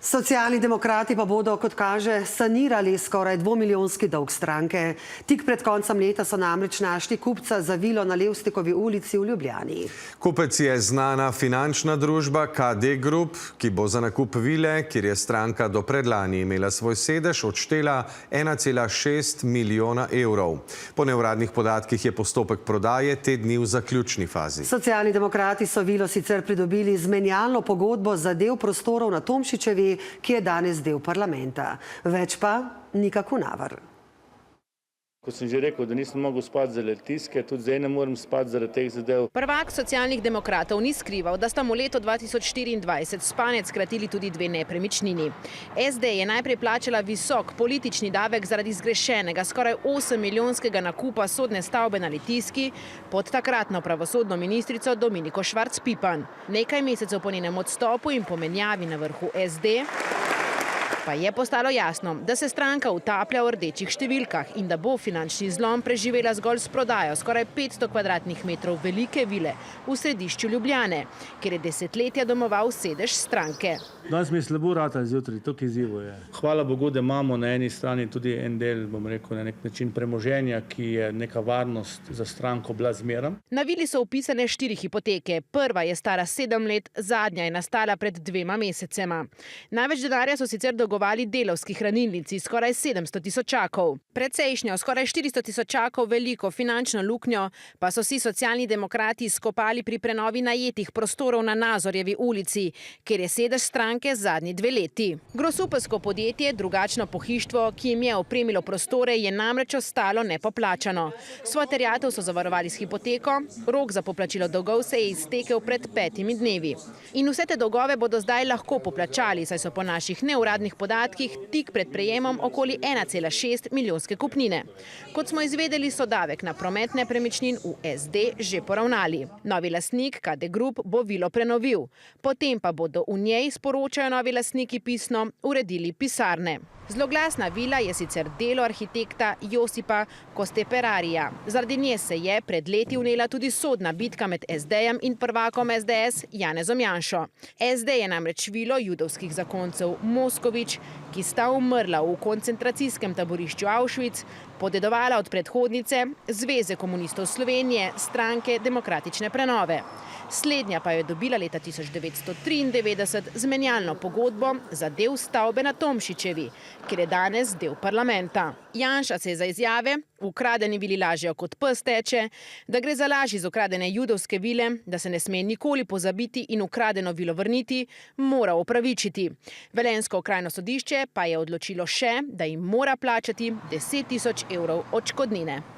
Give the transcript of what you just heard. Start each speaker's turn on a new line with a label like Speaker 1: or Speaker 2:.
Speaker 1: Socialni demokrati pa bodo, kot kaže, sanirali skoraj 2-milijonski dolg stranke. Tik pred koncem leta so namreč našli kupca za vilo na Levstikovi ulici v Ljubljani.
Speaker 2: Kupec je znana finančna družba KD Group, ki bo za nakup vile, kjer je stranka do predlani imela svoj sedež, odštela 1,6 milijona evrov. Po neuradnih podatkih je postopek prodaje te dni v zaključni fazi.
Speaker 1: Socialni demokrati so vilo sicer pridobili z menjalno pogodbo za del prostorov na Tomšičevi, ki je danes del parlamenta. Več pa Nika Kunavar.
Speaker 3: Kot sem že rekel, da nisem mogel spati zaradi tiske, tudi zdaj ne morem spati zaradi teh zadev.
Speaker 4: Prvak socialnih demokratov ni skrival, da sta mu leto 2024 spanec skratili tudi 2 nepremičnini. SD je najprej plačala visok politični davek zaradi zgrešenega, skoraj 8-milijonskega nakupa sodne stavbe na Litijski pod takratno pravosodno ministrico Dominiko Švarc Pipan. Nekaj mesecev po njenem odstopu in pomenjavi na vrhu SD pa je postalo jasno, da se stranka utaplja v rdečih številkah in da bo finančni zlom preživela zgolj s prodajo skoraj 500 kvadratnih metrov velike vile v središču Ljubljane, kjer je desetletja domoval sedež stranke.
Speaker 5: Danes mi je slabo rata zjutraj, toliko izzivov je.
Speaker 3: Hvala Bogu, da imamo na eni strani tudi en del, bom rekel, na nek način premoženja, ki je neka varnost za stranko bila zmeraj.
Speaker 4: Na vili so vpisane 4 hipoteke. Prva je stara 7 let, zadnja je nastala pred 2 mesecema. Največ denarja so sicer dolgovali delavski hranilnici, skoraj 700 tisočakov. Precejšnjo, skoraj 400 tisočakov veliko finančno luknjo pa so si socialni demokrati skopali pri prenovi najetih prostorov na Nazorjevi ulici, kjer je sedež stranke zadnji 2 leti. Grosupeljsko podjetje, drugačno pohištvo, ki jim je opremilo prostore, je namreč ostalo nepoplačano. Svoj terjatev so zavarovali s hipoteko, rok za poplačilo dolgov se je iztekel pred 5 dnevi. In vse te dolgove bodo zdaj lahko poplačali, saj so po naših neuradnih podatkih tik pred prejemom okoli 1,6 milijonske kupnine. Kot smo izvedeli, so davek na promet nepremičnin v SD že poravnali. Novi lastnik KD Group bo vilo prenovil. Potem pa bodo v njej, sporočajo novi lastniki pisno, uredili pisarne. Zloglasna vila je sicer delo arhitekta Josipa Kosteperarija. Zaradi nje se je pred leti vnela tudi sodna bitka med SD-jem in prvakom SDS Janezom Janšo. SD je namreč vilo judovskih zakoncev Moskovič, ki sta umrla v koncentracijskem taborišču Auschwitz, podedovala od predhodnice Zveze komunistov Slovenije, stranke Demokratične prenove. Slednja pa je dobila leta 1993 z menjalno pogodbo za del stavbe na Tomšičevi, kjer je danes del parlamenta. Janša se je za izjave ukradeni vili lažejo kot pes teče, da gre za laž iz ukradene judovske vile, da se ne sme nikoli pozabiti in ukradeno vilo vrniti, mora opravičiti. Velenjsko okrajno sodišče pa je odločilo še, da jim mora plačati 10 tisoč evrov odškodnine.